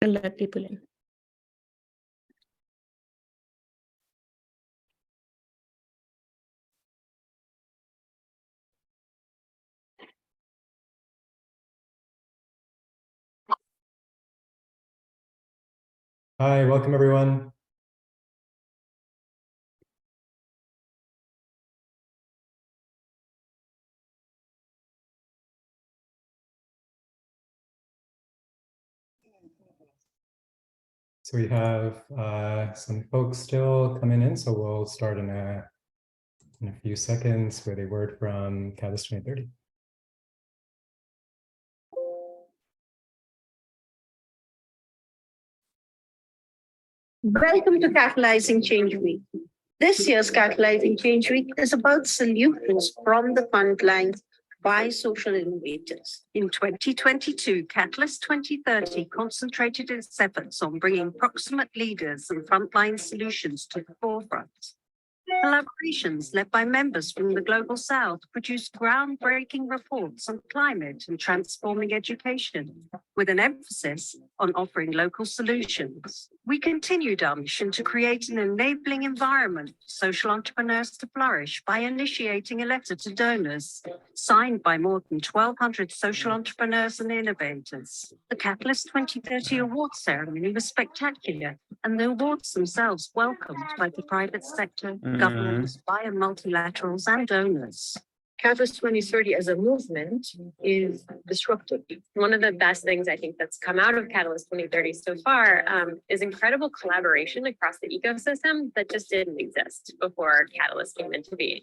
and let people in. Hi, welcome everyone. So we have some folks still coming in, so we'll start in a few seconds with a word from Catalyst 2030. Welcome to Catalyzing Change Week. This year's Catalyzing Change Week is about solutions from the front lines by social innovators. In 2022, Catalyst 2030 concentrated its efforts on bringing proximate leaders and frontline solutions to the forefront. Collaborations led by members from the Global South produced groundbreaking reports on climate and transforming education, with an emphasis on offering local solutions. We continued our mission to create an enabling environment for social entrepreneurs to flourish by initiating a letter to donors, signed by more than 1,200 social entrepreneurs and innovators. The Catalyst 2030 awards ceremony was spectacular, and the awards themselves welcomed by the private sector, governments, via multilaterals and donors. Catalyst 2030 as a movement is disruptive. One of the best things I think that's come out of Catalyst 2030 so far is incredible collaboration across the ecosystem that just didn't exist before Catalyst came into being.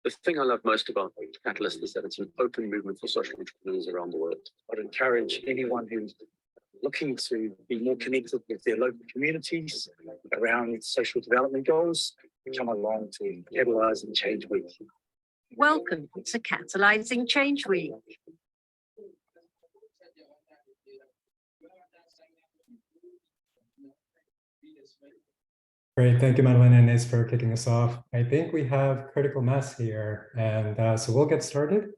The thing I love most about Catalyst is that it's an open movement for social entrepreneurs around the world. I'd encourage anyone who's looking to be more connected with their local communities around social development goals to come along to Catalyzing Change Week. Welcome to Catalyzing Change Week. Great, thank you, Madeline and Inez, for kicking us off. I think we have critical mass here, and so we'll get started.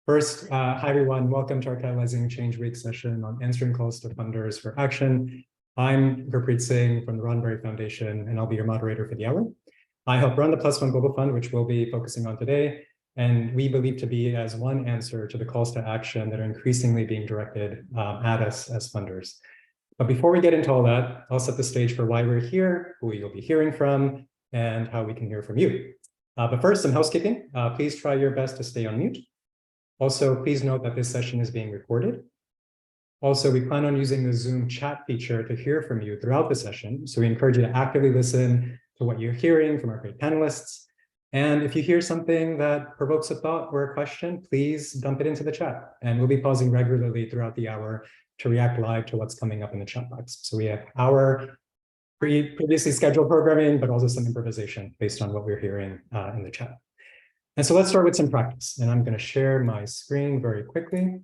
First, hi everyone, welcome to our Catalyzing Change Week session on answering calls to funders for action. I'm Gurpreet Singh from the Ron Berry Foundation, and I'll be your moderator for the hour. I help run the Plus One Global Fund, which we'll be focusing on today, and we believe to be as one answer to the calls to action that are increasingly being directed at us as funders. But before we get into all that, I'll set the stage for why we're here, who you'll be hearing from, and how we can hear from you. But first, some housekeeping. Please try your best to stay on mute. Also, please note that this session is being recorded. Also, we plan on using the Zoom chat feature to hear from you throughout the session, so we encourage you to actively listen to what you're hearing from our great panelists. And if you hear something that provokes a thought or a question, please dump it into the chat. And we'll be pausing regularly throughout the hour to react live to what's coming up in the chat box. So we have our previously scheduled programming, but also some improvisation based on what we're hearing in the chat. And so let's start with some practice. And I'm going to share my screen very quickly.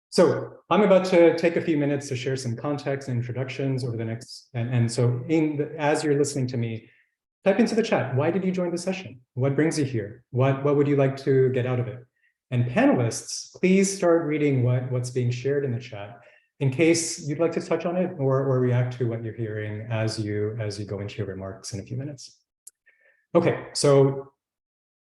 So I'm about to take a few minutes to share some context and introductions over the next, and so as you're listening to me, type into the chat, why did you join the session? What brings you here? What would you like to get out of it? And panelists, please start reading what's being shared in the chat in case you'd like to touch on it or react to what you're hearing as you go into your remarks in a few minutes. Okay, so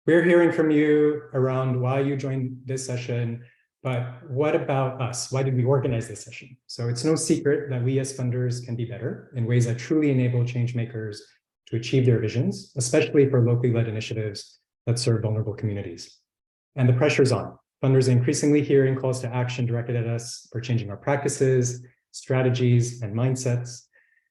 we're hearing from you around why you joined this session. But what about us? Why did we organize this session? So it's no secret that we as funders can be better in ways that truly enable change makers to achieve their visions, especially for locally led initiatives that serve vulnerable communities. And the pressure's on. Funders are increasingly hearing calls to action directed at us for changing our practices, strategies, and mindsets.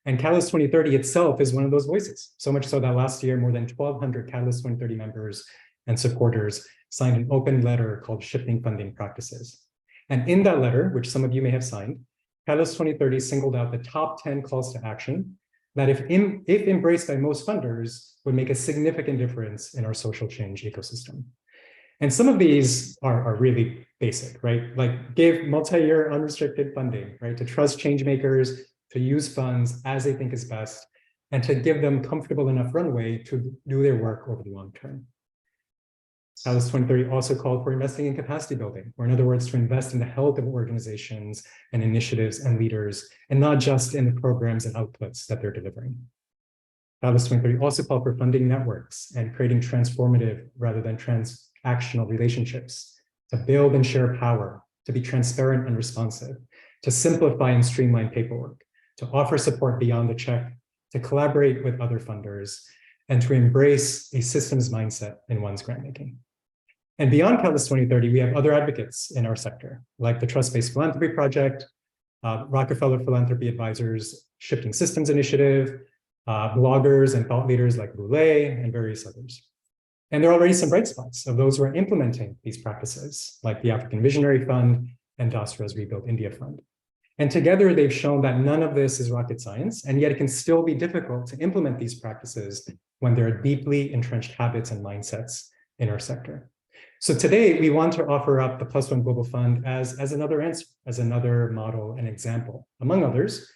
And Catalyst 2030 itself is one of those voices. So much so that last year, more than 1,200 Catalyst 2030 members and supporters signed an open letter called Shifting Funding Practices. And in that letter, which some of you may have signed, Catalyst 2030 singled out the top 10 calls to action that if embraced by most funders would make a significant difference in our social change ecosystem. And some of these are really basic, right? Like give multi-year unrestricted funding, right? To trust change makers, to use funds as they think is best, and to give them comfortable enough runway to do their work over the long term. Catalyst 2030 also called for investing in capacity building, or in other words, to invest in the health of organizations and initiatives and leaders, and not just in the programs and outputs that they're delivering. Catalyst 2030 also called for funding networks and creating transformative rather than transactional relationships, to build and share power, to be transparent and responsive, to simplify and streamline paperwork, to offer support beyond the check, to collaborate with other funders, and to embrace a systems mindset in one's grant making. And beyond Catalyst 2030, we have other advocates in our sector, like the Trust-Based Philanthropy Project, Rockefeller Philanthropy Advisors Shifting Systems Initiative, bloggers and thought leaders like Boulay and various others. And there are already some bright spots of those who are implementing these practices, like the African Visionary Fund and Dasra's Rebuild India Fund. And together, they've shown that none of this is rocket science, and yet it can still be difficult to implement these practices when there are deeply entrenched habits and mindsets in our sector. So today, we want to offer up the Plus One Global Fund as another answer, as another model and example, among others,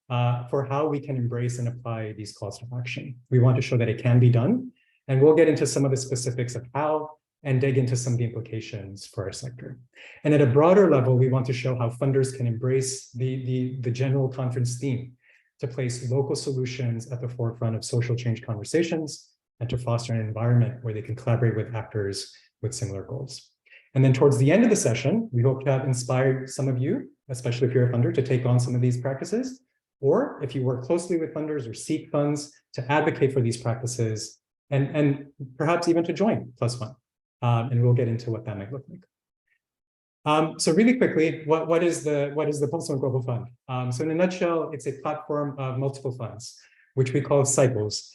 for how we can embrace and apply these calls to action. We want to show that it can be done, and we'll get into some of the specifics of how and dig into some of the implications for our sector. And at a broader level, we want to show how funders can embrace the general conference theme to place local solutions at the forefront of social change conversations and to foster an environment where they can collaborate with actors with similar goals. And then towards the end of the session, we hope to have inspired some of you, especially if you're a funder, to take on some of these practices, or if you work closely with funders or seek funds, to advocate for these practices and perhaps even to join Plus One. And we'll get into what that might look like. So really quickly, what is the Plus One Global Fund? So in a nutshell, it's a platform of multiple funds, which we call cycles,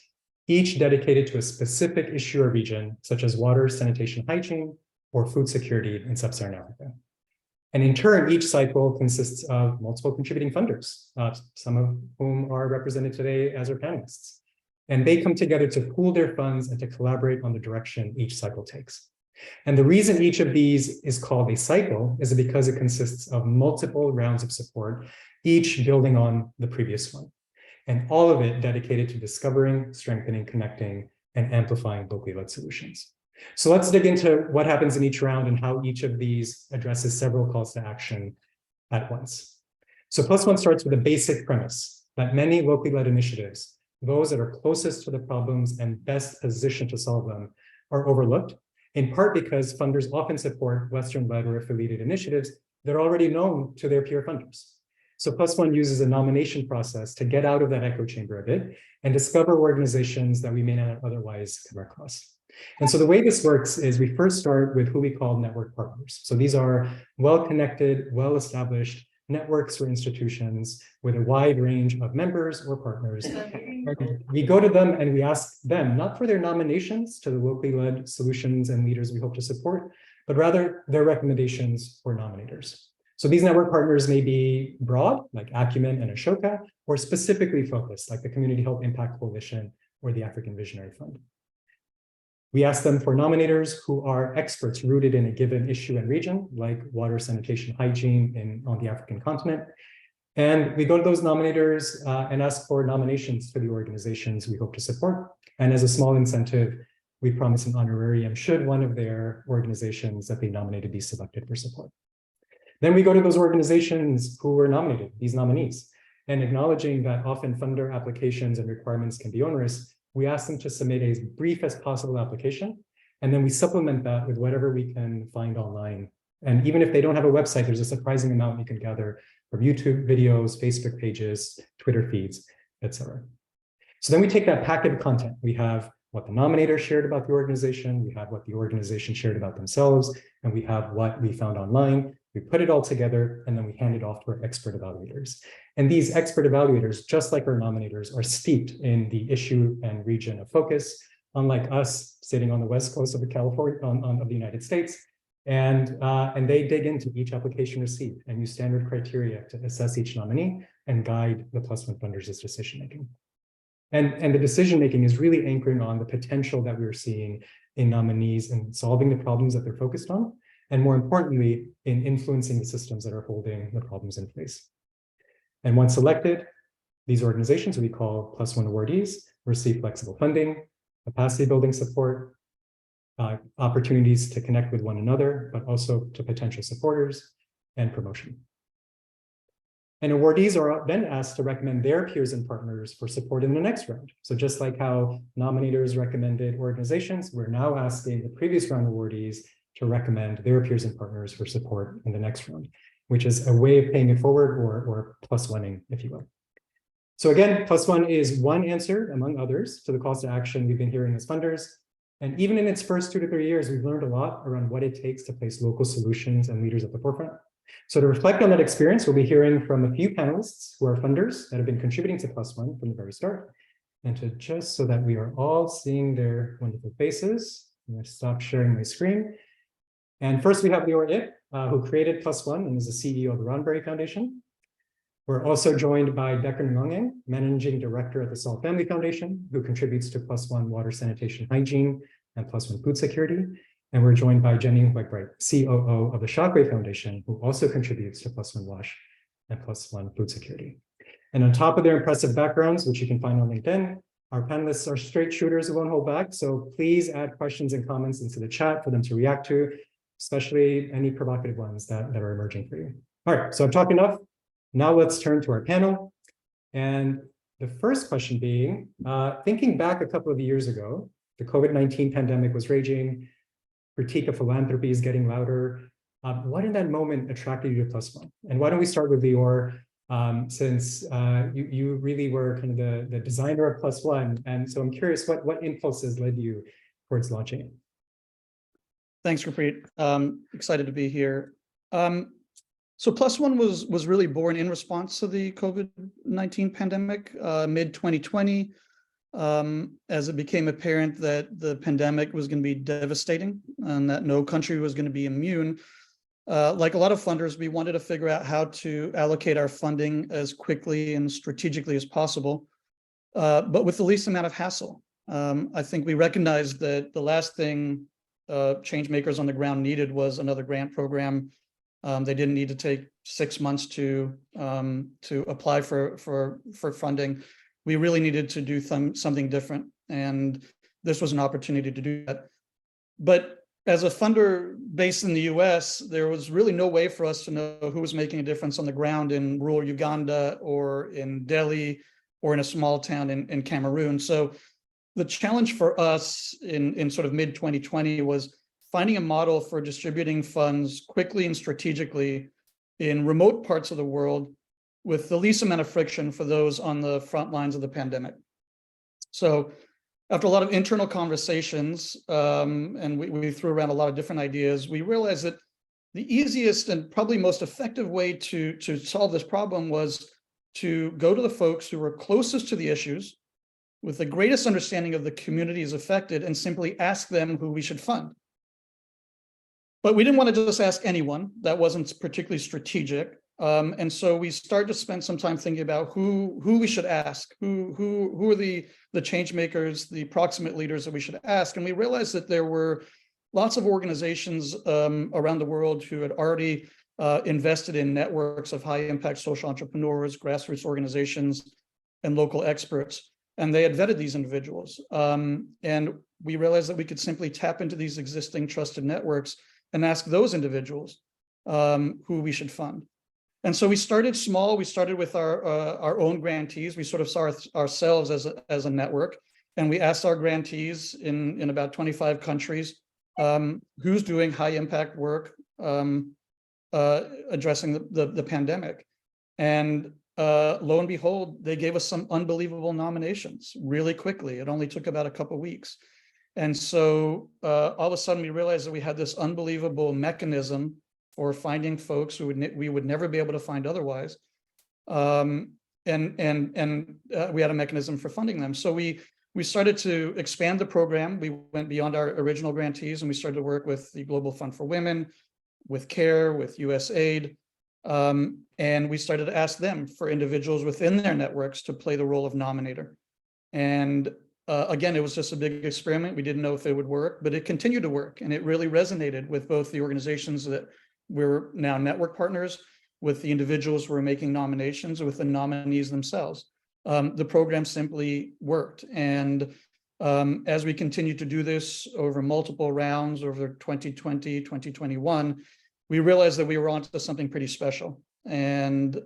each dedicated to a specific issue or region, such as water, sanitation, hygiene, or food security in sub-Saharan Africa. And in turn, each cycle consists of multiple contributing funders, some of whom are represented today as our panelists. And they come together to pool their funds and to collaborate on the direction each cycle takes. And the reason each of these is called a cycle is because it consists of multiple rounds of support, each building on the previous one, and all of it dedicated to discovering, strengthening, connecting, and amplifying locally led solutions. So let's dig into what happens in each round and how each of these addresses several calls to action at once. So Plus One starts with a basic premise that many locally led initiatives, those that are closest to the problems and best positioned to solve them, are overlooked, in part because funders often support Western-led or affiliated initiatives that are already known to their peer funders. So Plus One uses a nomination process to get out of that echo chamber a bit and discover organizations that we may not otherwise come across. And so the way this works is we first start with who we call network partners. So these are well-connected, well-established networks or institutions with a wide range of members or partners. We go to them and we ask them, not for their nominations to the locally led solutions and leaders we hope to support, but rather their recommendations for nominators. So these network partners may be broad, like Acumen and Ashoka, or specifically focused, like the Community Health Impact Coalition or the African Visionary Fund. We ask them for nominators who are experts rooted in a given issue and region, like water, sanitation, hygiene on the African continent. And we go to those nominators and ask for nominations for the organizations we hope to support. And as a small incentive, we promise an honorarium should one of their organizations that they nominated be selected for support. Then we go to those organizations who were nominated, these nominees, and acknowledging that often funder applications and requirements can be onerous, we ask them to submit as brief as possible application, and then we supplement that with whatever we can find online. And even if they don't have a website, there's a surprising amount you can gather from YouTube videos, Facebook pages, Twitter feeds, etc. So then we take that packet of content. We have what the nominator shared about the organization, we have what the organization shared about themselves, and we have what we found online. We put it all together, and then we hand it off to our expert evaluators. And these expert evaluators, just like our nominators, are steeped in the issue and region of focus, unlike us sitting on the West Coast of the United States. And they dig into each application received and use standard criteria to assess each nominee and guide the Plus One funders' decision-making. And the decision-making is really anchoring on the potential that we're seeing in nominees and solving the problems that they're focused on, and more importantly, in influencing the systems that are holding the problems in place. And once selected, these organizations we call Plus One awardees receive flexible funding, capacity building support, opportunities to connect with one another, but also to potential supporters and promotion. And awardees are then asked to recommend their peers and partners for support in the next round. So just like how nominators recommended organizations, we're now asking the previous round awardees to recommend their peers and partners for support in the next round, which is a way of paying it forward or plus oneing, if you will. So again, plus one is one answer among others to the calls to action we've been hearing as funders. And even in its first 2 to 3 years, we've learned a lot around what it takes to place local solutions and leaders at the forefront. So to reflect on that experience, we'll be hearing from a few panelists who are funders that have been contributing to Plus One from the very start. And to just so that we are all seeing their wonderful faces, I'm going to stop sharing my screen. And first we have Lior Ip, who created Plus One and is the CEO of the Ronberry Foundation. We're also joined by Becker Nguyen, Managing Director at the Saul Family Foundation, who contributes to Plus One Water Sanitation Hygiene and Plus One Food Security. And we're joined by Jenny Wegbright, COO of the Shockwave Foundation, who also contributes to Plus One Wash and Plus One Food Security. And on top of their impressive backgrounds, which you can find on LinkedIn, our panelists are straight shooters who won't hold back. So please add questions and comments into the chat for them to react to, especially any provocative ones that are emerging for you. All right, so I've talked enough. Now let's turn to our panel. And the first question being, thinking back a couple of years ago, the COVID-19 pandemic was raging, critique of philanthropy is getting louder. What in that moment attracted you to Plus One? And why don't we start with Lior, since you really were kind of the designer of Plus One. And so I'm curious, what impulses led you towards launching it? Thanks, Gurpreet. Excited to be here. So Plus One was really born in response to the COVID-19 pandemic, mid-2020. As it became apparent that the pandemic was going to be devastating and that no country was going to be immune, like a lot of funders, we wanted to figure out how to allocate our funding as quickly and strategically as possible, but with the least amount of hassle. I think we recognized that the last thing change makers on the ground needed was another grant program. They didn't need to take 6 months to apply for funding. We really needed to do something different, and this was an opportunity to do that. But as a funder based in the US, there was really no way for us to know who was making a difference on the ground in rural Uganda or in Delhi or in a small town in Cameroon. So the challenge for us in sort of mid-2020 was finding a model for distributing funds quickly and strategically in remote parts of the world with the least amount of friction for those on the front lines of the pandemic. So after a lot of internal conversations, and we threw around a lot of different ideas, we realized that the easiest and probably most effective way to solve this problem was to go to the folks who were closest to the issues, with the greatest understanding of the communities affected, and simply ask them who we should fund. But we didn't want to just ask anyone. That wasn't particularly strategic. And so we started to spend some time thinking about who we should ask, who are the change makers, the proximate leaders that we should ask. And we realized that there were lots of organizations around the world who had already invested in networks of high impact social entrepreneurs, grassroots organizations, and local experts. And they had vetted these individuals. And we realized that we could simply tap into these existing trusted networks and ask those individuals who we should fund. And so we started small. We started with our own grantees. We sort of saw ourselves as a network, and we asked our grantees in about 25 countries who's doing high impact work addressing the pandemic. And lo and behold, they gave us some unbelievable nominations really quickly. It only took about a couple of weeks. And so all of a sudden we realized that we had this unbelievable mechanism for finding folks who we would never be able to find otherwise. And we had a mechanism for funding them. So we started to expand the program. We went beyond our original grantees, and we started to work with the Global Fund for Women, with CARE, with USAID. And we started to ask them for individuals within their networks to play the role of nominator. And again, it was just a big experiment. We didn't know if it would work, but it continued to work. And it really resonated with both the organizations that we're now network partners, with the individuals who are making nominations, with the nominees themselves. The program simply worked. And As we continue to do this over multiple rounds over 2020, 2021, we realized that we were onto something pretty special. And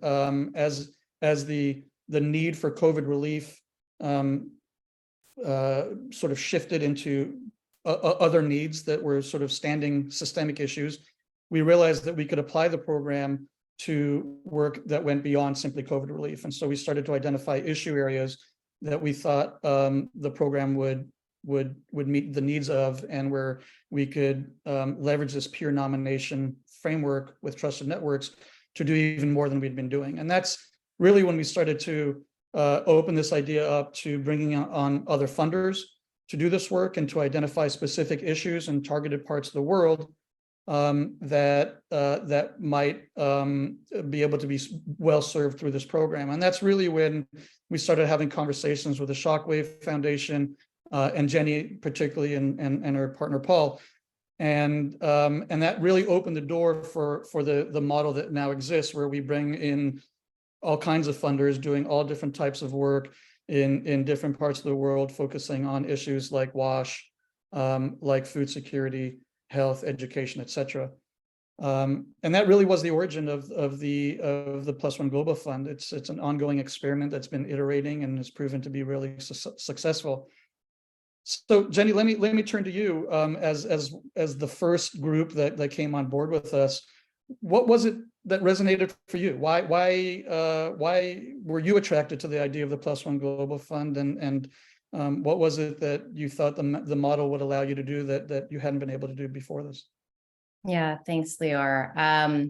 as the need for COVID relief sort of shifted into other needs that were sort of standing systemic issues, we realized that we could apply the program to work that went beyond simply COVID relief. And so we started to identify issue areas that we thought the program would meet the needs of, and where we could leverage this peer nomination framework with trusted networks to do even more than we'd been doing. And that's really when we started to open this idea up to bringing on other funders to do this work and to identify specific issues in targeted parts of the world that might be able to be well served through this program. And that's really when we started having conversations with the Shockwave Foundation and Jenny particularly, and her partner Paul, and that really opened the door for the model that now exists, where we bring in all kinds of funders doing all different types of work in different parts of the world, focusing on issues like WASH, like food security, health, education, etc. And that really was the origin of the Plus One Global Fund. It's an ongoing experiment that's been iterating and has proven to be really successful. So Jenny, let me turn to you as the first group that came on board with us. What was it that resonated for you? Why were you attracted to the idea of the Plus One Global Fund, and what was it that you thought the model would allow you to do that you hadn't been able to do before this? Yeah, thanks, Lior.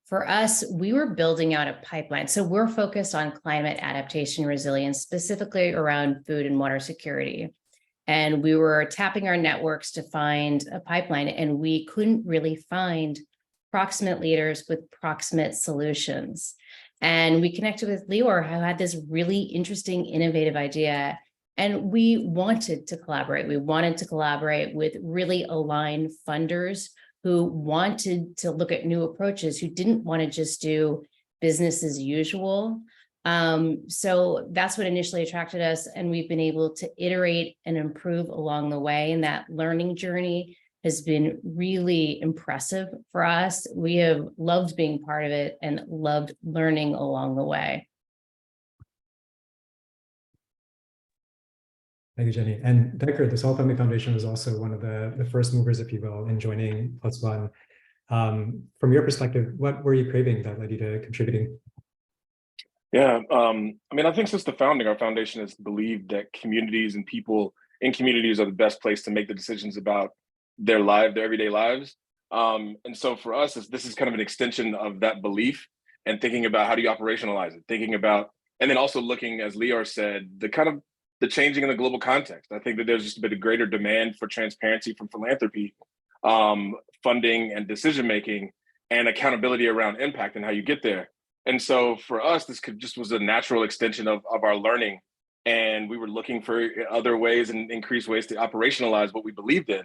For us, we were building out a pipeline. So we're focused on climate adaptation resilience, specifically around food and water security. And we were tapping our networks to find a pipeline, and we couldn't really find proximate leaders with proximate solutions. And we connected with Lior, who had this really interesting, innovative idea. And we wanted to collaborate. We wanted to collaborate with really aligned funders who wanted to look at new approaches, who didn't want to just do business as usual. So that's what initially attracted us. And we've been able to iterate and improve along the way. And that learning journey has been really impressive for us. We have loved being part of it and loved learning along the way. Thank you, Jenny. And Decker, the Salt Family Foundation was also one of the first movers, if you will, in joining Plus One. From your perspective, what were you craving that led you to contributing? Yeah, I mean, I think since the founding, our foundation has believed that communities and people in communities are the best place to make the decisions about their everyday lives. And so for us, this is kind of an extension of that belief, and thinking about how do you operationalize it, thinking about, and then also looking, as Lior said, the changing in the global context. I think that there's just been a greater demand for transparency from philanthropy, funding and decision-making, and accountability around impact and how you get there. And so for us, this just was a natural extension of our learning. And we were looking for other ways and increased ways to operationalize what we believed in.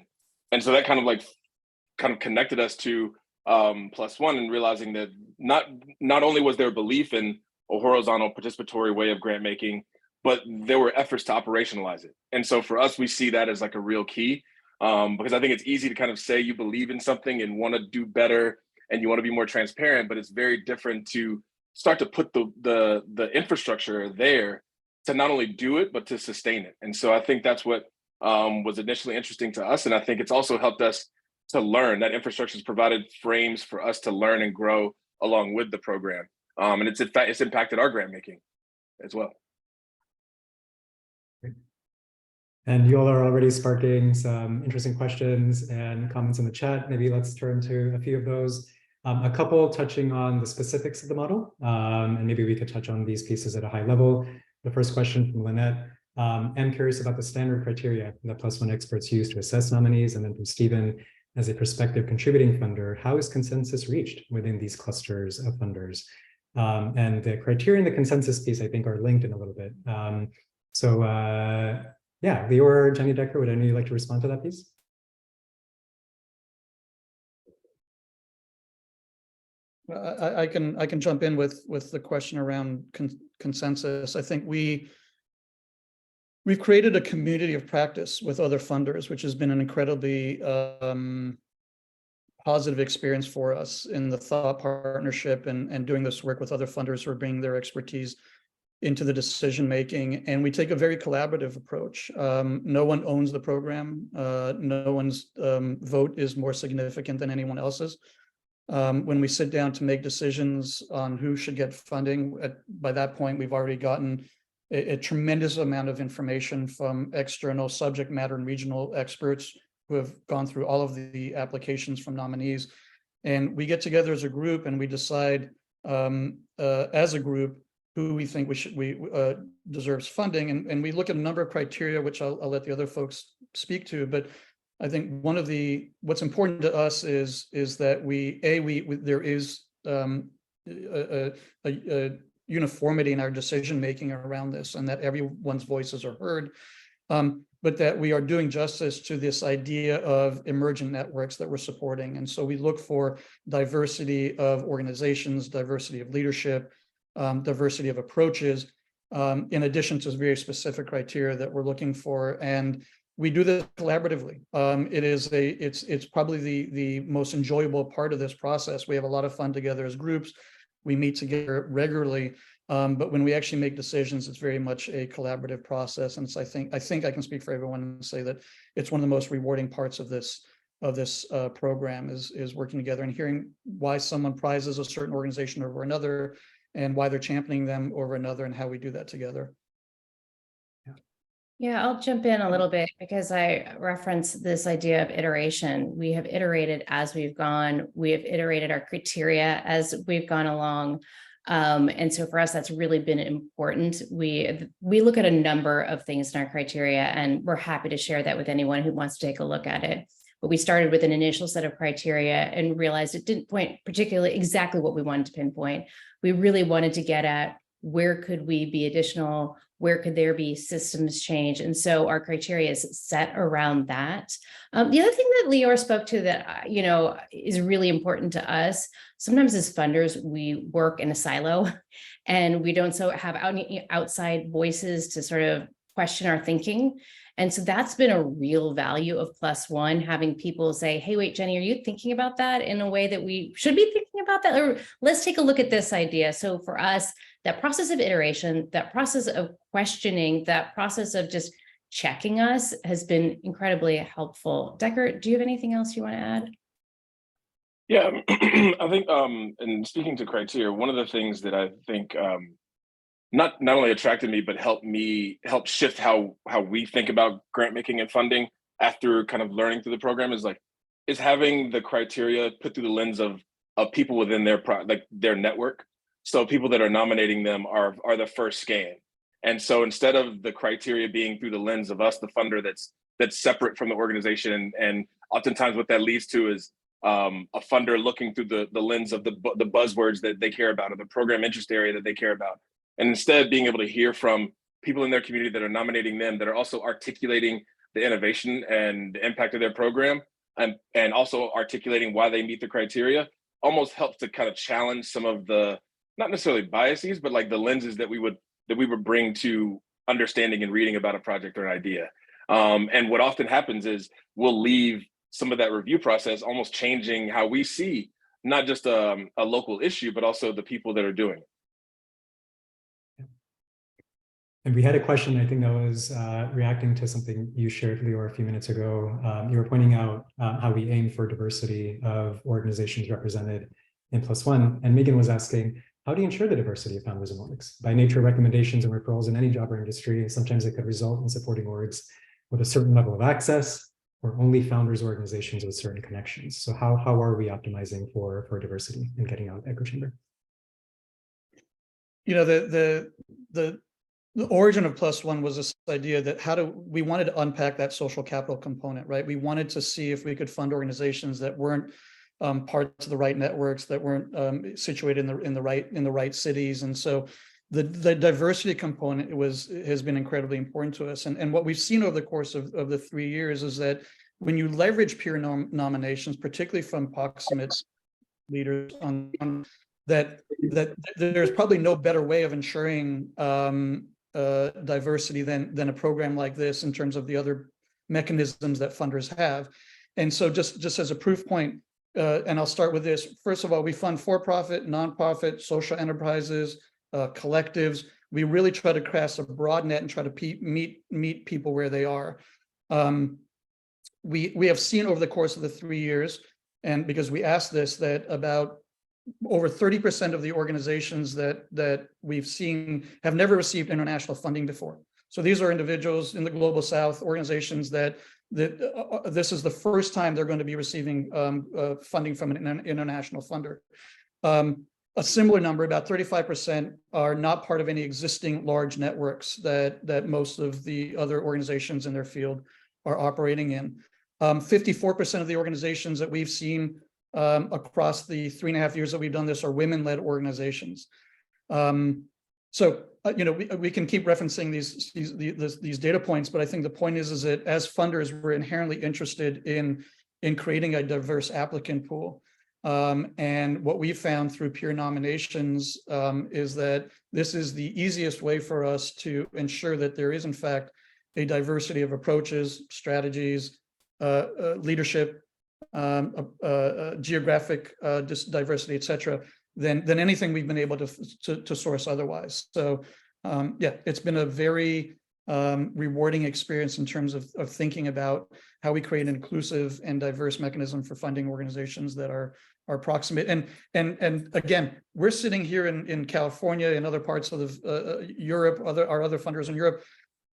And so that kind of connected us to Plus One, and realizing that not only was there a belief in a horizontal participatory way of grant making, but there were efforts to operationalize it. And so for us, we see that as like a real key, because I think it's easy to kind of say you believe in something and want to do better and you want to be more transparent, but it's very different to start to put the infrastructure there to not only do it, but to sustain it. And so I think that's what was initially interesting to us. And I think it's also helped us to learn. That infrastructure has provided frames for us to learn and grow along with the program. And it's impacted our grant making as well. And you all are already sparking some interesting questions and comments in the chat. Maybe let's turn to a few of those. A couple touching on the specifics of the model, and maybe we could touch on these pieces at a high level. The first question from Lynette. I'm curious about the standard criteria that Plus One experts use to assess nominees. And then from Stephen, as a prospective contributing funder, how is consensus reached within these clusters of funders? And the criteria and the consensus piece, I think, are linked in a little bit. Yeah, Lior or Jenny Decker, would any of you like to respond to that piece? I can jump in with the question around consensus. I think we we've created a community of practice with other funders, which has been an incredibly positive experience for us in the thought partnership and doing this work with other funders who are bringing their expertise into the decision making. And we take a very collaborative approach. No one owns the program. No one's vote is more significant than anyone else's. When we sit down to make decisions on who should get funding, by that point, we've already gotten a tremendous amount of information from external subject matter and regional experts who have gone through all of the applications from nominees. And we get together as a group and we decide as a group who we think deserves funding. And we look at a number of criteria, which I'll let the other folks speak to. But I think what's important to us is that there is a uniformity in our decision making around this, and that everyone's voices are heard, but that we are doing justice to this idea of emergent networks that we're supporting. And so we look for diversity of organizations, diversity of leadership, diversity of approaches, in addition to very specific criteria that we're looking for. And we do this collaboratively. It's probably the most enjoyable part of this process. We have a lot of fun together as groups. We meet together regularly, but when we actually make decisions, it's very much a collaborative process. And it's, I think I can speak for everyone and say that it's one of the most rewarding parts of this program is working together and hearing why someone prizes a certain organization over another, and why they're championing them over another, and how we do that together. Yeah, I'll jump in a little bit because I referenced this idea of iteration. We have iterated as we've gone. We have iterated our criteria as we've gone along. And so for us, that's really been important. We look at a number of things in our criteria, and we're happy to share that with anyone who wants to take a look at it. But we started with an initial set of criteria and realized it didn't point particularly exactly what we wanted to pinpoint. We really wanted to get at where could we be additional, where could there be systems change? And so our criteria is set around that. The other thing that Lior spoke to that, is really important to us, sometimes as funders, we work in a silo and we don't have outside voices to sort of question our thinking. And so that's been a real value of +1, having people say, hey, wait, Jenny, are you thinking about that in a way that we should be thinking about that? Or let's take a look at this idea. So for us, that process of iteration, that process of questioning, that process of just checking us has been incredibly helpful. Decker, do you have anything else you want to add? Yeah, I think, in speaking to criteria, one of the things that I think not only attracted me, but help shift how we think about grant making and funding after kind of learning through the program is having the criteria put through the lens of people within their network. So people that are nominating them are the first scan. And so instead of the criteria being through the lens of us, the funder that's separate from the organization, and oftentimes what that leads to is a funder looking through the lens of the buzzwords that they care about or the program interest area that they care about. And instead being able to hear from people in their community that are nominating them, that are also articulating the innovation and the impact of their program, and also articulating why they meet the criteria, almost helps to kind of challenge some of the, not necessarily biases, but like the lenses that we would bring to understanding and reading about a project or an idea. And what often happens is we'll leave some of that review process almost changing how we see not just a local issue, but also the people that are doing it. And we had a question, I think that was reacting to something you shared, Lior, a few minutes ago. You were pointing out how we aim for diversity of organizations represented in +1. And Megan was asking, how do you ensure the diversity of founders and orgs? By nature, recommendations and referrals in any job or industry, sometimes it could result in supporting orgs with a certain level of access, or only founders or organizations with certain connections. So how are we optimizing for diversity and getting out echo chamber? The origin of +1 was this idea that we wanted to unpack that social capital component, right? We wanted to see if we could fund organizations that weren't parts of the right networks, that weren't situated in the right cities. And so the diversity component has been incredibly important to us. And what we've seen over the course of the 3 years is that when you leverage peer nominations, particularly from proximate leaders that there's probably no better way of ensuring diversity than a program like this in terms of the other mechanisms that funders have. And so just as a proof point, and I'll start with this. First of all, we fund for-profit, nonprofit, social enterprises, collectives. We really try to cast a broad net and try to meet people where they are. We have seen over the course of the 3 years, and because we asked this, that about over 30% of the organizations that we've seen have never received international funding before. So these are individuals in the global South, organizations that this is the first time they're going to be receiving funding from an international funder. A similar number, about 35%, are not part of any existing large networks that most of the other organizations in their field are operating in. 54% of the organizations that we've seen across the 3.5 years that we've done this are women-led organizations. So we can keep referencing these data points, but I think the point is that as funders, we're inherently interested in creating a diverse applicant pool. And what we found through peer nominations is that this is the easiest way for us to ensure that there is, in fact, a diversity of approaches, strategies, leadership, geographic diversity, et cetera, than anything we've been able to source otherwise. So yeah, it's been a very rewarding experience in terms of thinking about how we create an inclusive and diverse mechanism for funding organizations that are proximate. And again, we're sitting here in California and other parts of Europe, our other funders in Europe.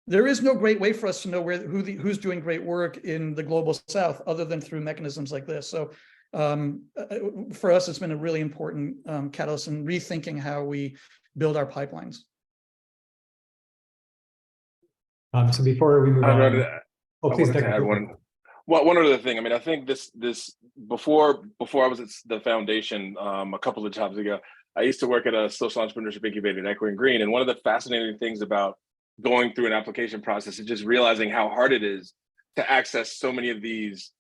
There is no great way for us to know who's doing great work in the global South other than through mechanisms like this. So for us, it's been a really important catalyst in rethinking how we build our pipelines. So before we move on, please add one other thing. I mean, I think this before I was at the foundation a couple of jobs ago, I used to work at a social entrepreneurship incubator at Equity and Green, and one of the fascinating things about going through an application process is just realizing how hard it is to access so many of these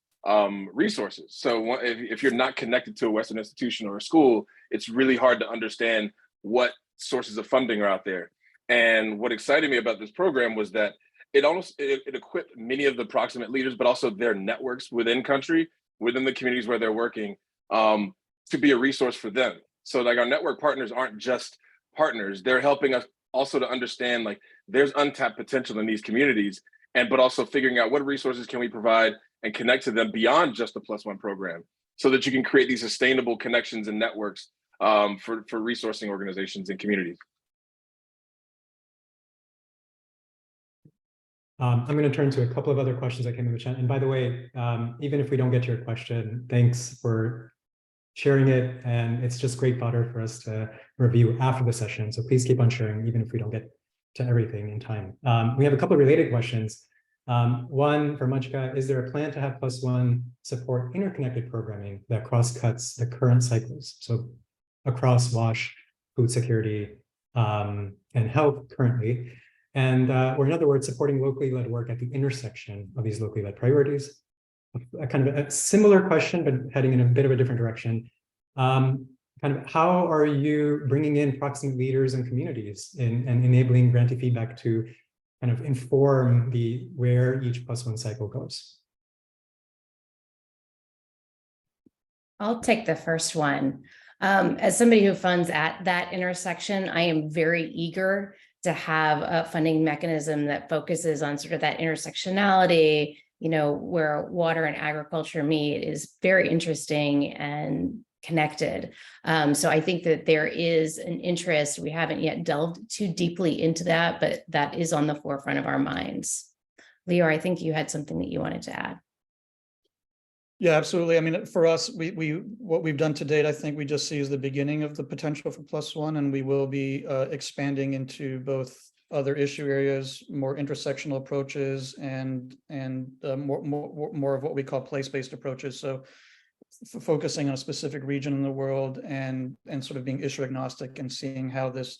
resources. So if you're not connected to a Western institution or a school, it's really hard to understand what sources of funding are out there. And what excited me about this program was that it equipped many of the proximate leaders, but also their networks within the communities where they're working, to be a resource for them. So like our network partners aren't just partners, they're helping us also to understand like there's untapped potential in these communities, but also figuring out what resources can we provide and connect to them beyond just the Plus One program, so that you can create these sustainable connections and networks for resourcing organizations and communities. I'm going to turn to a couple of other questions that came in the chat. And by the way, even if we don't get to your question, thanks for sharing it. And it's just great fodder for us to review after the session. So please keep on sharing, even if we don't get to everything in time. We have a couple of related questions. One for Majka: is there a plan to have Plus One support interconnected programming that cross-cuts the current cycles? So across WASH, food security, and health currently. And or in other words, supporting locally led work at the intersection of these locally led priorities. A kind of a similar question, but heading in a bit of a different direction. Kind of how are you bringing in proximate leaders and communities and enabling grantee feedback to kind of inform where each Plus One cycle goes? I'll take the first one. As somebody who funds at that intersection, I am very eager to have a funding mechanism that focuses on sort of that intersectionality, where water and agriculture meet, is very interesting and connected. So I think that there is an interest. We haven't yet delved too deeply into that, but that is on the forefront of our minds. Lior, I think you had something that you wanted to add. Yeah, absolutely. I mean, for us, what we've done to date, I think we just see as the beginning of the potential for Plus One, and we will be expanding into both other issue areas, more intersectional approaches, and more of what we call place-based approaches. So focusing on a specific region in the world and sort of being issue agnostic and seeing how this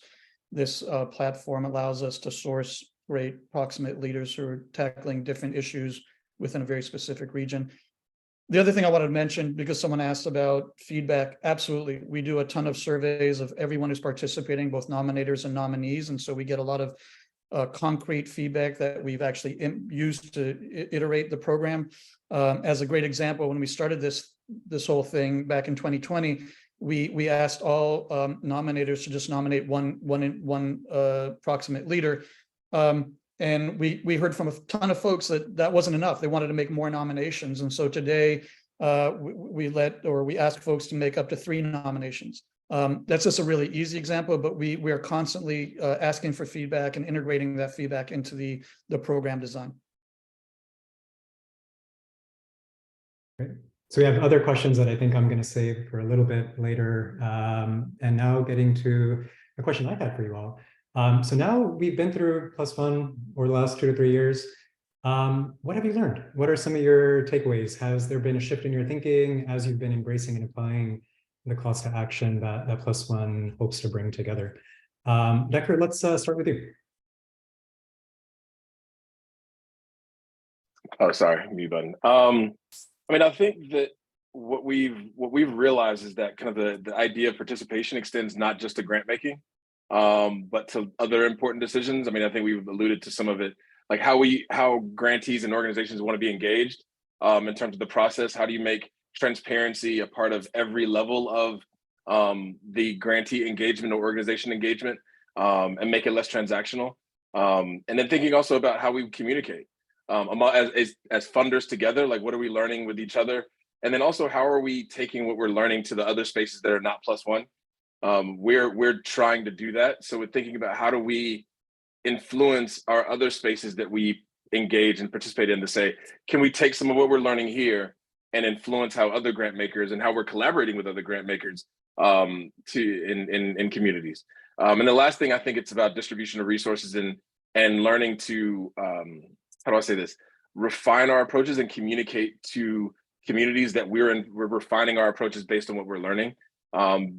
platform allows us to source great proximate leaders who are tackling different issues within a very specific region. The other thing I wanted to mention, because someone asked about feedback, absolutely. We do a ton of surveys of everyone who's participating, both nominators and nominees. And so we get a lot of concrete feedback that we've actually used to iterate the program. As a great example, when we started this whole thing back in 2020, we asked all nominators to just nominate one proximate leader. And we heard from a ton of folks that wasn't enough. They wanted to make more nominations. And so today we ask folks to make up to 3 nominations. That's just a really easy example, but we are constantly asking for feedback and integrating that feedback into the program design. Great. So we have other questions that I think I'm going to save for a little bit later. And now getting to a question I had for you all. So now we've been through +1 over the last 2 to 3 years. What have you learned? What are some of your takeaways? Has there been a shift in your thinking as you've been embracing and applying the calls to action that +1 hopes to bring together? Decker, let's start with you. Oh, sorry, mute button. I mean, I think that what we've realized is that kind of the idea of participation extends not just to grant making, but to other important decisions. I mean, I think we've alluded to some of it, like how grantees and organizations want to be engaged in terms of the process. How do you make transparency a part of every level of the grantee engagement or organization engagement, and make it less transactional? And then thinking also about how we communicate as funders together, like what are we learning with each other? And then also how are we taking what we're learning to the other spaces that are not +1? We're trying to do that. So we're thinking about how do we influence our other spaces that we engage and participate in to say, can we take some of what we're learning here and influence how other grant makers and how we're collaborating with other grant makers in communities. And the last thing, I think it's about distribution of resources and learning to, how do I say this, refine our approaches and communicate to communities that we're refining our approaches based on what we're learning,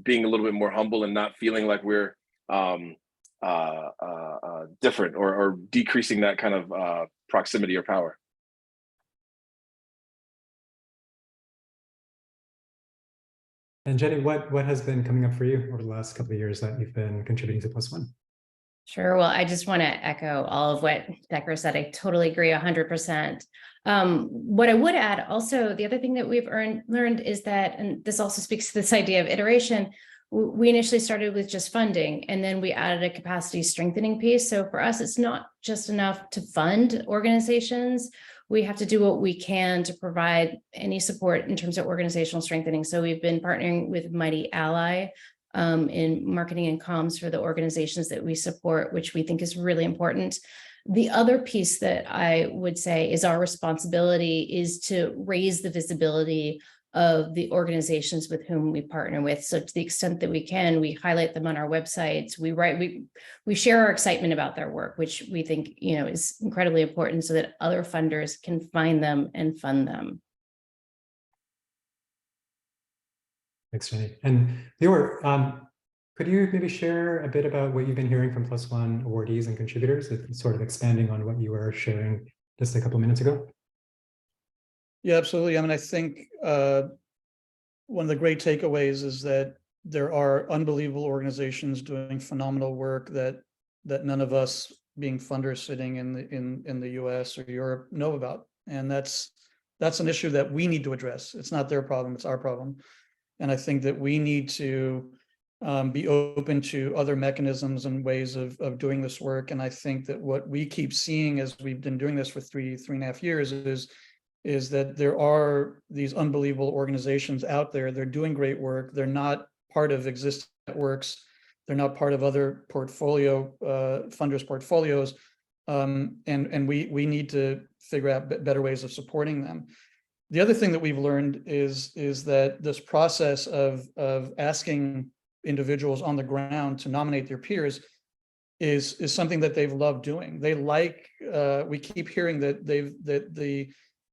being a little bit more humble and not feeling like we're different or decreasing that kind of proximity or power. And Jenny, what has been coming up for you over the last couple of years that you've been contributing to +1? Sure. Well, I just want to echo all of what Decker said. I totally agree 100%. What I would add also, the other thing that we've learned is that, and this also speaks to this idea of iteration, we initially started with just funding, and then we added a capacity strengthening piece. So for us, it's not just enough to fund organizations. We have to do what we can to provide any support in terms of organizational strengthening. So we've been partnering with Mighty Ally in marketing and comms for the organizations that we support, which we think is really important. The other piece that I would say is our responsibility is to raise the visibility of the organizations with whom we partner with. So to the extent that we can, we highlight them on our websites. We share our excitement about their work, which we think, is incredibly important so that other funders can find them and fund them. Thanks, Jenny. And Lior, could you maybe share a bit about what you've been hearing from +1 awardees and contributors, sort of expanding on what you were sharing just a couple minutes ago? Yeah, absolutely. I mean, I think one of the great takeaways is that there are unbelievable organizations doing phenomenal work that none of us being funders sitting in the US or Europe know about. And that's an issue that we need to address. It's not their problem, it's our problem. And I think that we need to be open to other mechanisms and ways of doing this work. And I think that what we keep seeing as we've been doing this for three and a half years is that there are these unbelievable organizations out there. They're doing great work. They're not part of existing networks. They're not part of other funders' portfolios. And we need to figure out better ways of supporting them. The other thing that we've learned is that this process of asking individuals on the ground to nominate their peers is something that they've loved doing. They like, we keep hearing that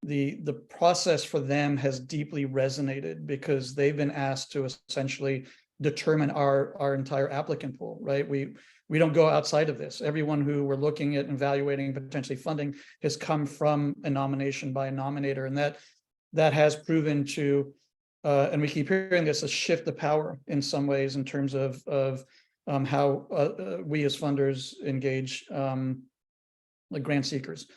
the process for them has deeply resonated because they've been asked to essentially determine our entire applicant pool, right? We don't go outside of this. Everyone who we're looking at evaluating potentially funding has come from a nomination by a nominator, and that has proven to, and we keep hearing this, a shift of power in some ways in terms of how we as funders engage like grant seekers.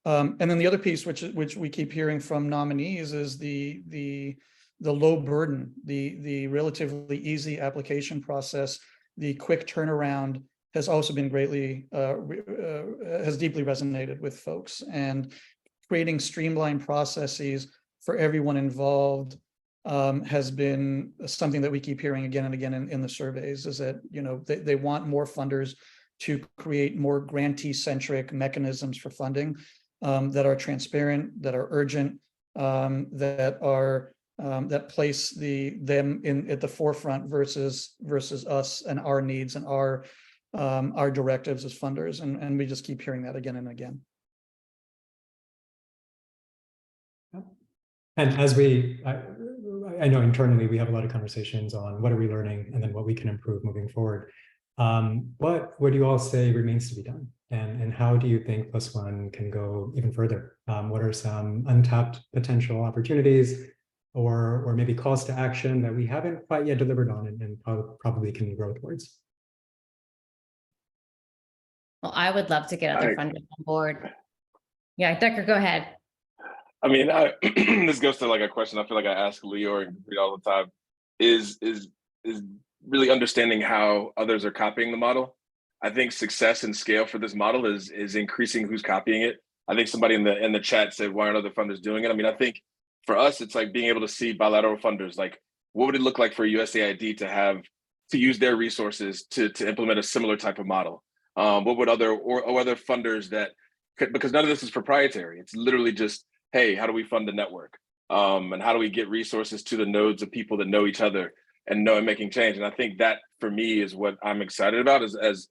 And then the other piece, which we keep hearing from nominees, is the low burden, the relatively easy application process, the quick turnaround has also been greatly has deeply resonated with folks, and creating streamlined processes for everyone involved has been something that we keep hearing again and again in the surveys, is that, you know, they want more funders to create more grantee-centric mechanisms for funding that are transparent, that are urgent, that place them at the forefront versus us and our needs and our directives as funders, and we just keep hearing that again and again. And as I know internally we have a lot of conversations on what are we learning and then what we can improve moving forward. What would you all say remains to be done? And how do you think +1 can go even further? What are some untapped potential opportunities or maybe calls to action that we haven't quite yet delivered on and probably can grow towards? Well, I would love to get other funders on board. Yeah, Decker, go ahead. I mean, this goes to like a question I feel like I ask Leor and Capri all the time, is really understanding how others are copying the model. I think success and scale for this model is increasing who's copying it. I think somebody in the chat said, why aren't other funders doing it? I mean, I think for us, it's like being able to see bilateral funders, like what would it look like for USAID to use their resources to implement a similar type of model? What would other funders that could, because none of this is proprietary. It's literally just, hey, how do we fund the network? And how do we get resources to the nodes of people that know each other and know and making change? And I think that for me is what I'm excited about as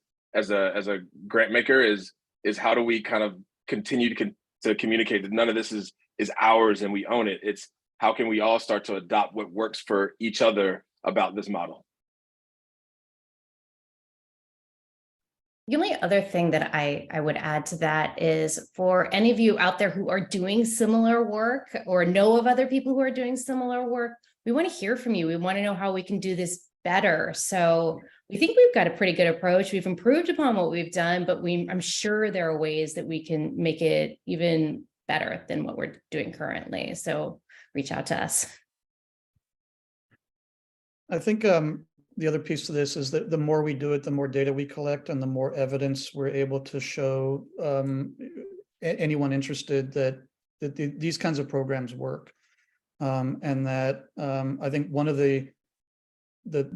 a grant maker is how do we kind of continue to communicate that none of this is ours and we own it. It's how can we all start to adopt what works for each other about this model? The only other thing that I would add to that is for any of you out there who are doing similar work or know of other people who are doing similar work, we want to hear from you. We want to know how we can do this better. So we think we've got a pretty good approach. We've improved upon what we've done, but I'm sure there are ways that we can make it even better than what we're doing currently. So reach out to us. I think the other piece to this is that the more we do it, the more data we collect and the more evidence we're able to show anyone interested that these kinds of programs work. And that I think one of the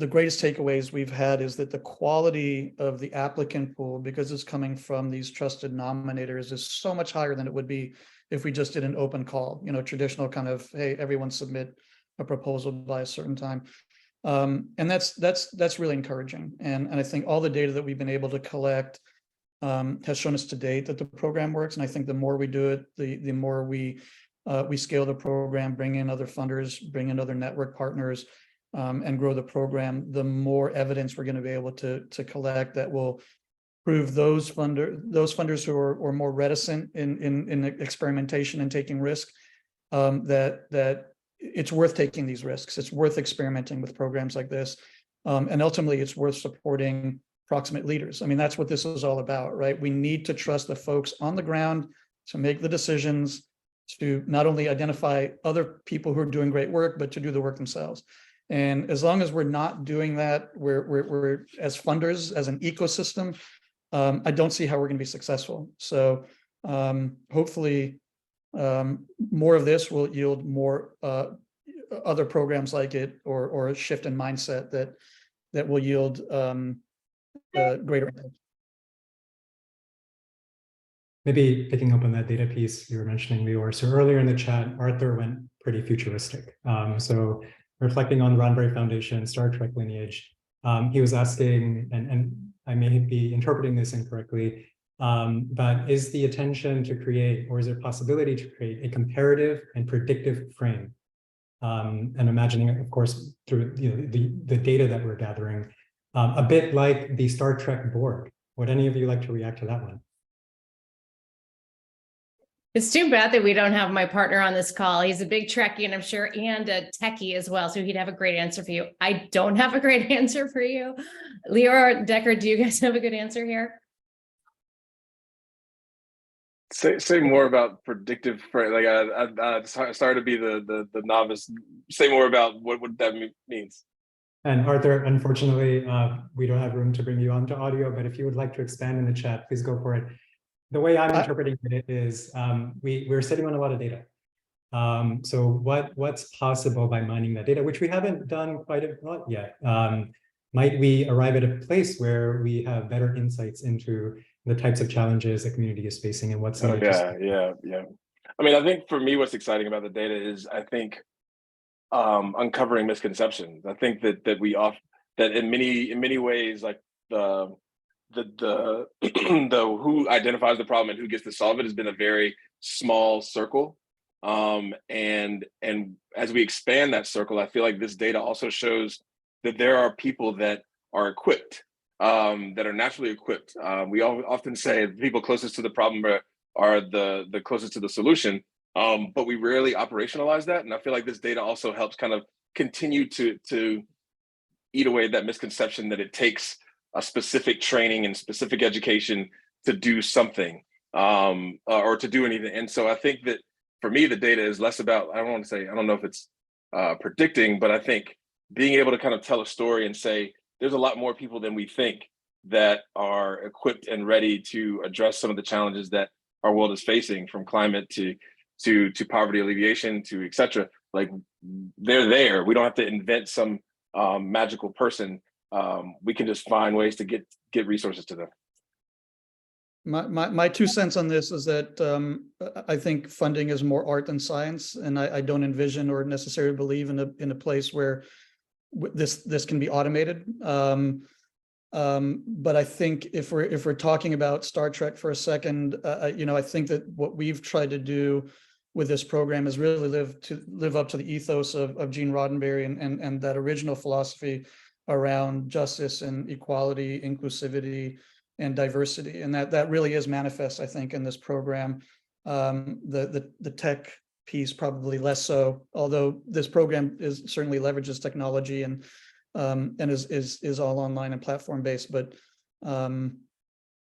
greatest takeaways we've had is that the quality of the applicant pool, because it's coming from these trusted nominators, is so much higher than it would be if we just did an open call, you know, traditional kind of, hey, everyone submit a proposal by a certain time. And that's really encouraging. And I think all the data that we've been able to collect has shown us to date that the program works. And I think the more we do it, the more we scale the program, bring in other funders, bring in other network partners, and grow the program, the more evidence we're going to be able to collect that will prove those funders who are more reticent in experimentation and taking risk, that it's worth taking these risks. It's worth experimenting with programs like this. And ultimately, it's worth supporting proximate leaders. I mean, that's what this is all about, right? We need to trust the folks on the ground to make the decisions, to not only identify other people who are doing great work, but to do the work themselves. And as long as we're not doing that, we're as funders, as an ecosystem, I don't see how we're going to be successful. So hopefully more of this will yield more other programs like it, or a shift in mindset that will yield greater impact. Maybe picking up on that data piece you were mentioning, Leor. So earlier in the chat, Arthur went pretty futuristic. So reflecting on the Roddenberry Foundation, Star Trek lineage, he was asking, and I may be interpreting this incorrectly, but is the intention to create, or is there a possibility to create a comparative and predictive frame? And imagining, of course, through the data that we're gathering, a bit like the Star Trek board. Would any of you like to react to that one? It's too bad that we don't have my partner on this call. He's a big Trekkie, and I'm sure, and a techie as well. So he'd have a great answer for you. I don't have a great answer for you. Leor, Decker, do you guys have a good answer here? Say more about predictive. Like sorry to be the novice. Say more about what that means. And Arthur, unfortunately, we don't have room to bring you onto audio, but if you would like to expand in the chat, please go for it. The way I'm interpreting it is we're sitting on a lot of data. So what's possible by mining that data, which we haven't done quite a lot yet? Might we arrive at a place where we have better insights into the types of challenges the community is facing and what's yeah. I mean, I think for me, what's exciting about the data is I think uncovering misconceptions. I think that that in many ways, like the who identifies the problem and who gets to solve it has been a very small circle. And as we expand that circle, I feel like this data also shows that there are people that are equipped, that are naturally equipped. We often say the people closest to the problem are the closest to the solution, but we rarely operationalize that. And I feel like this data also helps kind of continue to eat away at that misconception that it takes a specific training and specific education to do something or to do anything. And so I think that for me, the data is less about, I don't know if it's predicting, but I think being able to kind of tell a story and say, there's a lot more people than we think that are equipped and ready to address some of the challenges that our world is facing, from climate to poverty alleviation to et cetera. Like, they're there. We don't have to invent some magical person. We can just find ways to get resources to them. My 2 cents on this is that I think funding is more art than science, and I don't envision or necessarily believe in a place where this can be automated. But I think if we're talking about Star Trek for a second, I think that what we've tried to do with this program is really live up to the ethos of Gene Roddenberry and that original philosophy around justice and equality, inclusivity, and diversity, and that really is manifest, I think, in this program. The tech piece probably less so, although this program certainly leverages technology and is all online and platform based. But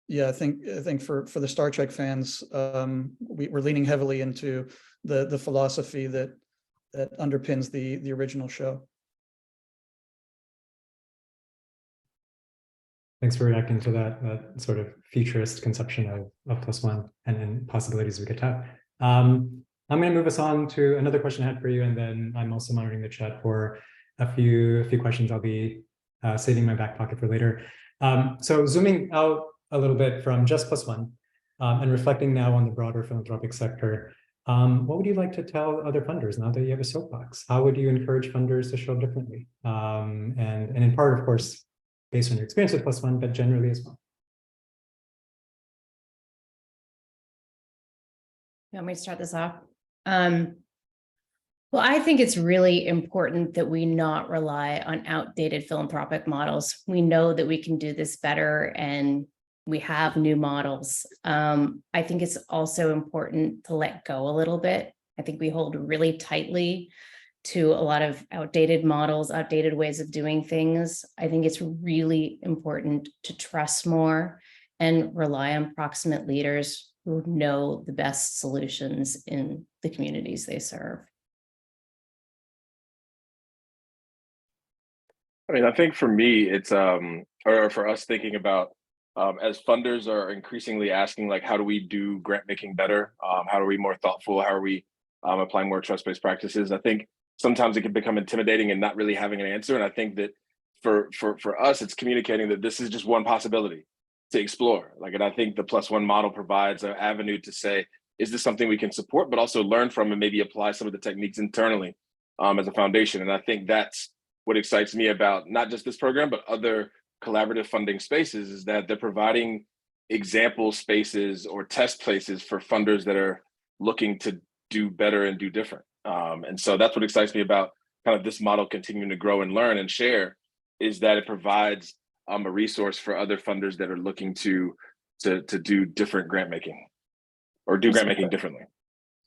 yeah, I think for the Star Trek fans, we're leaning heavily into the philosophy that underpins the original show. Thanks for reacting to that sort of futurist conception of +1 and possibilities we could have. I'm going to move us on to another question I had for you, and then I'm also monitoring the chat for a few questions I'll be saving in my back pocket for later. So zooming out a little bit from just +1 and reflecting now on the broader philanthropic sector, what would you like to tell other funders now that you have a soapbox? How would you encourage funders to show up differently? And in part, of course, based on your experience with +1, but generally as well. You want me to start this off? Well, I think it's really important that we not rely on outdated philanthropic models. We know that we can do this better, and we have new models. I think it's also important to let go a little bit. I think we hold really tightly to a lot of outdated models, outdated ways of doing things. I think it's really important to trust more and rely on proximate leaders who know the best solutions in the communities they serve. I mean, I think for me, it's or for us thinking about as funders are increasingly asking, like, how do we do grant making better? How are we more thoughtful? How are we applying more trust-based practices? I think sometimes it can become intimidating and not really having an answer. And I think that for us, it's communicating that this is just one possibility to explore. Like, and I think the +1 model provides an avenue to say, is this something we can support, but also learn from and maybe apply some of the techniques internally as a foundation. And I think that's what excites me about not just this program, but other collaborative funding spaces, is that they're providing example spaces or test places for funders that are looking to do better and do different. And so that's what excites me about kind of this model continuing to grow and learn and share, is that it provides a resource for other funders that are looking to do different grant making or do grant making differently.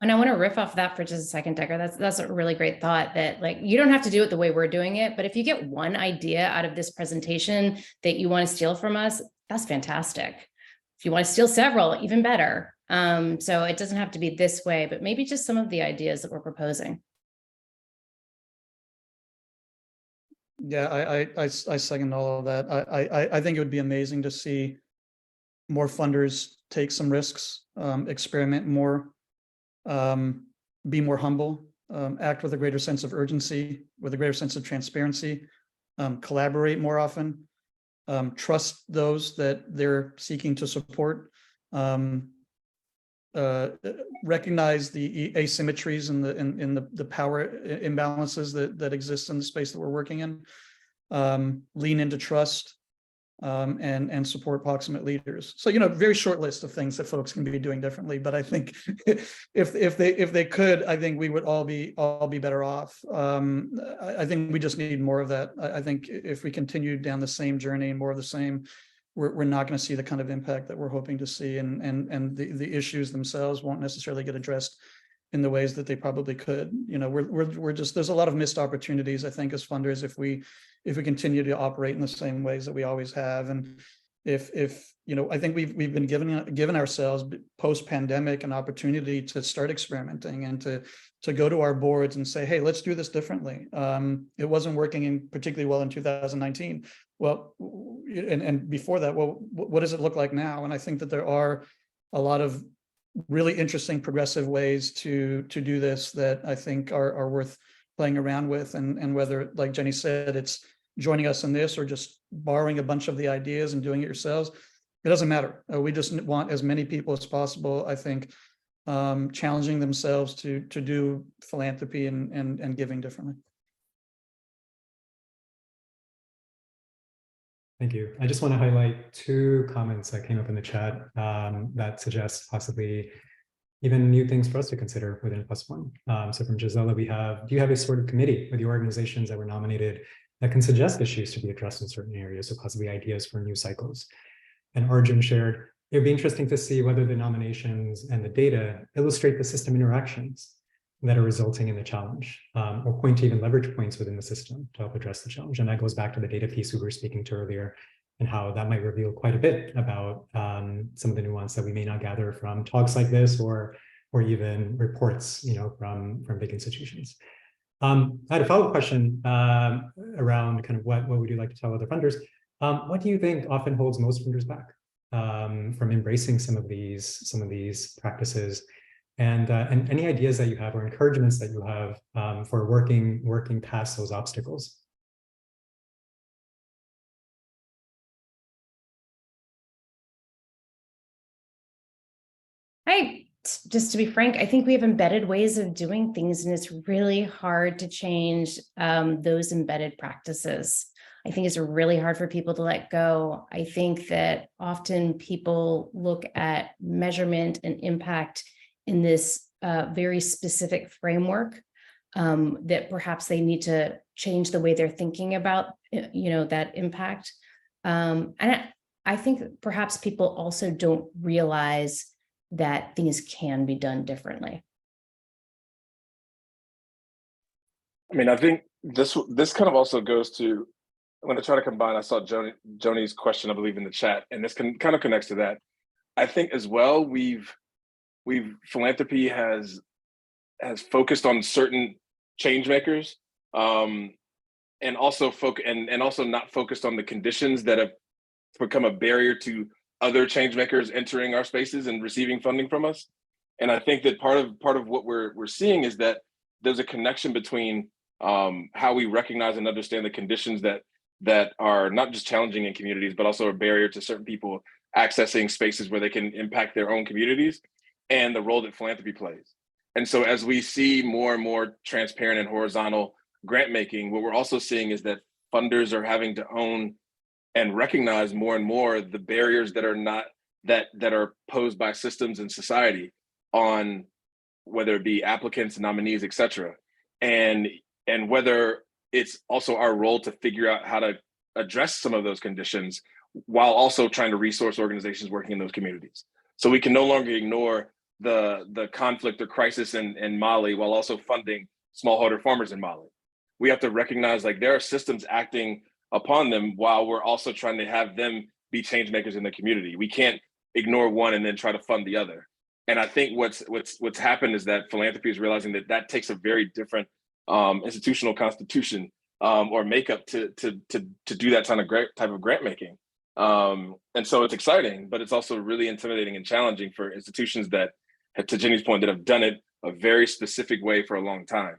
And I want to riff off that for just a second, Decker. That's a really great thought, that, like, you don't have to do it the way we're doing it, but if you get one idea out of this presentation that you want to steal from us, that's fantastic. If you want to steal several, even better. So it doesn't have to be this way, but maybe just some of the ideas that we're proposing. Yeah, I second all of that. I think it would be amazing to see more funders take some risks, experiment more, be more humble, act with a greater sense of urgency, with a greater sense of transparency, collaborate more often, trust those that they're seeking to support, recognize the asymmetries and the power imbalances that exist in the space that we're working in, lean into trust, and support proximate leaders. So, very short list of things that folks can be doing differently. But I think if they could, I think we would all be better off. I think we just need more of that. I think if we continue down the same journey, more of the same, we're not going to see the kind of impact that we're hoping to see, and the issues themselves won't necessarily get addressed in the ways that they probably could. We're just, there's a lot of missed opportunities, I think, as funders, if we continue to operate in the same ways that we always have. And if I think we've been given ourselves post-pandemic an opportunity to start experimenting and to go to our boards and say, hey, let's do this differently. It wasn't working particularly well in 2019. Well, and before that, well, what does it look like now? And I think that there are a lot of really interesting progressive ways to do this that I think are worth playing around with. And whether, like Jenny said, it's joining us in this or just borrowing a bunch of the ideas and doing it yourselves, it doesn't matter. We just want as many people as possible, I think, challenging themselves to do philanthropy and giving differently. Thank you. I just want to highlight two comments that came up in the chat that suggest possibly even new things for us to consider within +1. So from Gisela, do you have a sort of committee with the organizations that were nominated that can suggest issues to be addressed in certain areas, so possibly ideas for new cycles? And Arjun shared, it'd be interesting to see whether the nominations and the data illustrate the system interactions that are resulting in the challenge, or point to even leverage points within the system to help address the challenge. And that goes back to the data piece we were speaking to earlier, and how that might reveal quite a bit about some of the nuance that we may not gather from talks like this, or even reports, from big institutions. I had a follow-up question around kind of what would you like to tell other funders? What do you think often holds most funders back from embracing some of these practices? And any ideas that you have or encouragements that you have for working past those obstacles? Just to be frank, I think we have embedded ways of doing things, and it's really hard to change those embedded practices. I think it's really hard for people to let go. I think that often people look at measurement and impact in this very specific framework that perhaps they need to change the way they're thinking about, that impact. And I think perhaps people also don't realize that things can be done differently. I mean, I think this kind of also goes to, I'm going to try to combine, I saw Joni's question, I believe, in the chat, and this kind of connects to that. I think as well, philanthropy has focused on certain change makers, and also not focused on the conditions that have become a barrier to other change makers entering our spaces and receiving funding from us. And I think that part of what we're seeing is that there's a connection between how we recognize and understand the conditions that are not just challenging in communities, but also a barrier to certain people accessing spaces where they can impact their own communities, and the role that philanthropy plays. And so as we see more and more transparent and horizontal grant making, what we're also seeing is that funders are having to own and recognize more and more the barriers that are posed by systems and society on whether it be applicants, nominees, et cetera. And whether it's also our role to figure out how to address some of those conditions while also trying to resource organizations working in those communities. So we can no longer ignore the conflict or crisis in Mali while also funding smallholder farmers in Mali. We have to recognize there are systems acting upon them while we're also trying to have them be change makers in the community. We can't ignore one and then try to fund the other. And I think what's happened is that philanthropy is realizing that that takes a very different institutional constitution or makeup to do that type of grant making. And so it's exciting, but it's also really intimidating and challenging for institutions that, to Jenny's point, that have done it a very specific way for a long time.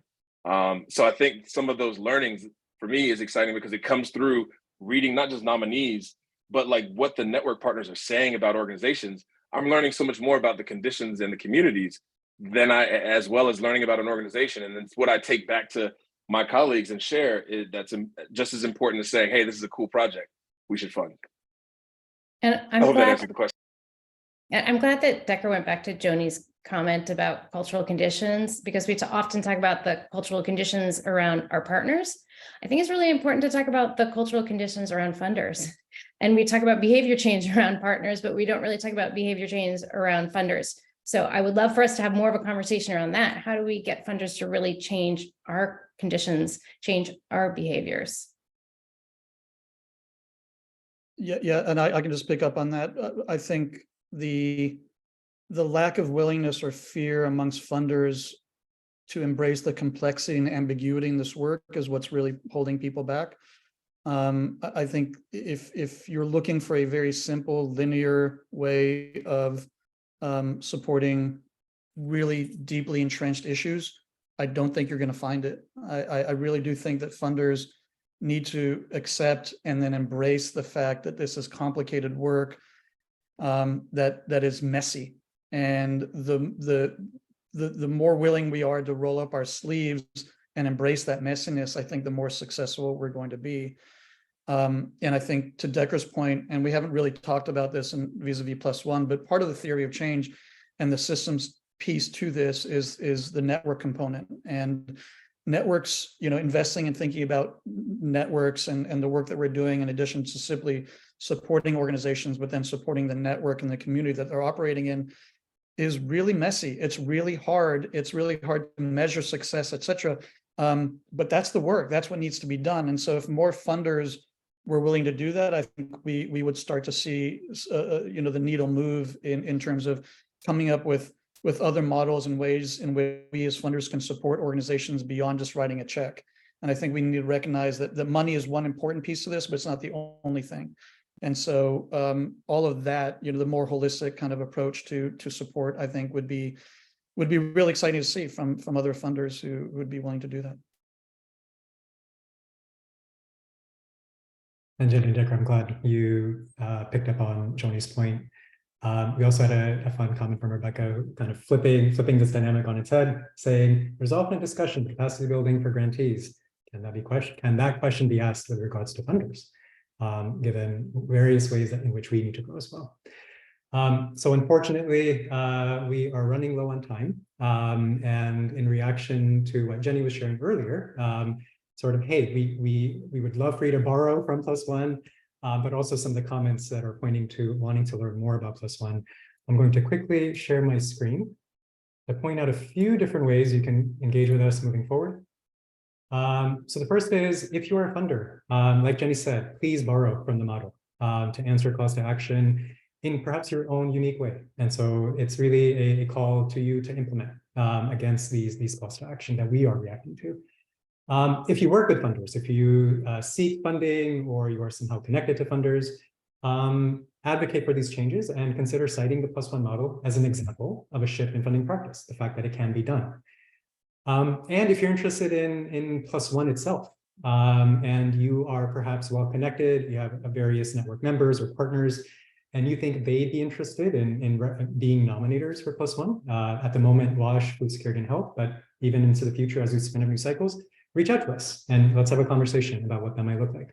So I think some of those learnings for me is exciting because it comes through reading not just nominees, but like what the network partners are saying about organizations. I'm learning so much more about the conditions and the communities than as well as learning about an organization. And it's what I take back to my colleagues and share. That's just as important as saying, hey, this is a cool project we should fund. And I hope that answered the question. I'm glad that Decker went back to Joni's comment about cultural conditions, because we often talk about the cultural conditions around our partners. I think it's really important to talk about the cultural conditions around funders. And we talk about behavior change around partners, but we don't really talk about behavior change around funders. So I would love for us to have more of a conversation around that. How do we get funders to really change our conditions, change our behaviors? Yeah, and I can just pick up on that. I think the lack of willingness or fear amongst funders to embrace the complexity and ambiguity in this work is what's really holding people back. I think if you're looking for a very simple, linear way of supporting really deeply entrenched issues, I don't think you're going to find it. I really do think that funders need to accept and then embrace the fact that this is complicated work, that is messy, and the more willing we are to roll up our sleeves and embrace that messiness, I think the more successful we're going to be. And I think to Decker's point, and we haven't really talked about this in vis-a-vis +1, but part of the theory of change and the systems piece to this is the network component, and networks, investing and thinking about networks and the work that we're doing, in addition to simply supporting organizations, but then supporting the network and the community that they're operating in, is really messy. It's really hard. It's really hard to measure success, et cetera. But that's the work. That's what needs to be done. And so if more funders were willing to do that, I think we would start to see, the needle move in terms of coming up with other models and ways in which we as funders can support organizations beyond just writing a check. And I think we need to recognize that the money is one important piece of this, but it's not the only thing. And so all of that, the more holistic kind of approach to support, I think would be really exciting to see from other funders who would be willing to do that. And Jenny, Decker, I'm glad you picked up on Joni's point. We also had a fun comment from Rebecca, kind of flipping this dynamic on its head, saying there's often a discussion of capacity building for grantees. Can that question be asked with regards to funders, given various ways in which we need to grow as well? So unfortunately, we are running low on time. And in reaction to what Jenny was sharing earlier, sort of, hey, we would love for you to borrow from +1, but also some of the comments that are pointing to wanting to learn more about +1. I'm going to quickly share my screen to point out a few different ways you can engage with us moving forward. So the first is, if you are a funder, like Jenny said, please borrow from the model to answer calls to action in perhaps your own unique way. And so it's really a call to you to implement against these calls to action that we are reacting to. If you work with funders, if you seek funding or you are somehow connected to funders, advocate for these changes and consider citing the +1 model as an example of a shift in funding practice, the fact that it can be done. And if you're interested in +1 itself, and you are perhaps well connected, you have various network members or partners, and you think they'd be interested in being nominators for +1, at the moment, WASH, Food Security and Health, but even into the future as we spin up new cycles, reach out to us and let's have a conversation about what that might look like.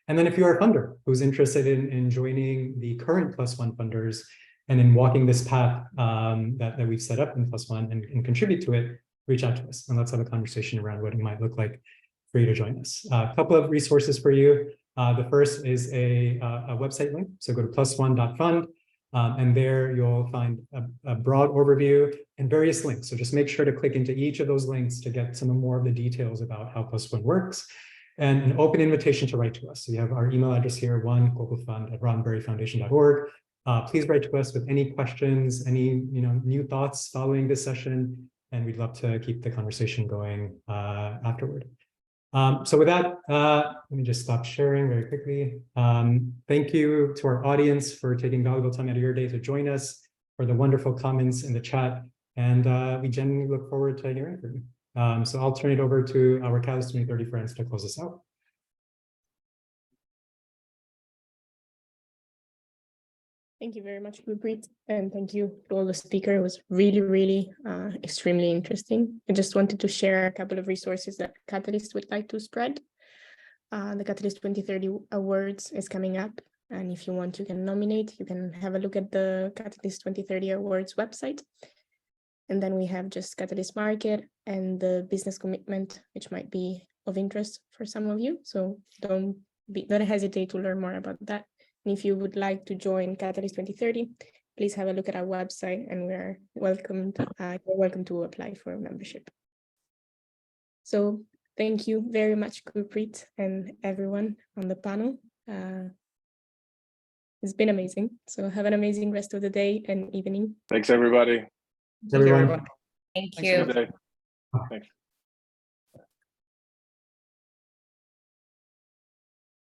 And then if you're a funder who's interested in joining the current +1 funders and in walking this path that we've set up in +1 and contribute to it, reach out to us and let's have a conversation around what it might look like for you to join us. A couple of resources for you. The first is a website link. So go to +1.fund. And there you'll find a broad overview and various links. So just make sure to click into each of those links to get some more of the details about how +1 works, and an open invitation to write to us. So you have our email address here, 1globalfund@roddenberryfoundation.org. Please write to us with any questions, any new thoughts following this session, and we'd love to keep the conversation going afterward. So with that, let me just stop sharing very quickly. Thank you to our audience for taking valuable time out of your day to join us, for the wonderful comments in the chat, and we genuinely look forward to hearing from you. So I'll turn it over to our Catalyst 2030 friends to close us out. Thank you very much, Gurpreet, and thank you to all the speakers. It was really, extremely interesting. I just wanted to share a couple of resources that Catalyst would like to spread. The Catalyst 2030 Awards is coming up, and if you want, you can nominate. You can have a look at the Catalyst 2030 Awards website. And then we have just Catalyst Market and the business commitment, which might be of interest for some of you. So don't hesitate to learn more about that. And if you would like to join Catalyst 2030, please have a look at our website, and you're welcome to apply for membership. So thank you very much, Gurpreet, and everyone on the panel. It's been amazing. So have an amazing rest of the day and evening. Thanks, everybody. Everyone. Thank Thanks, you. Good day. Thanks.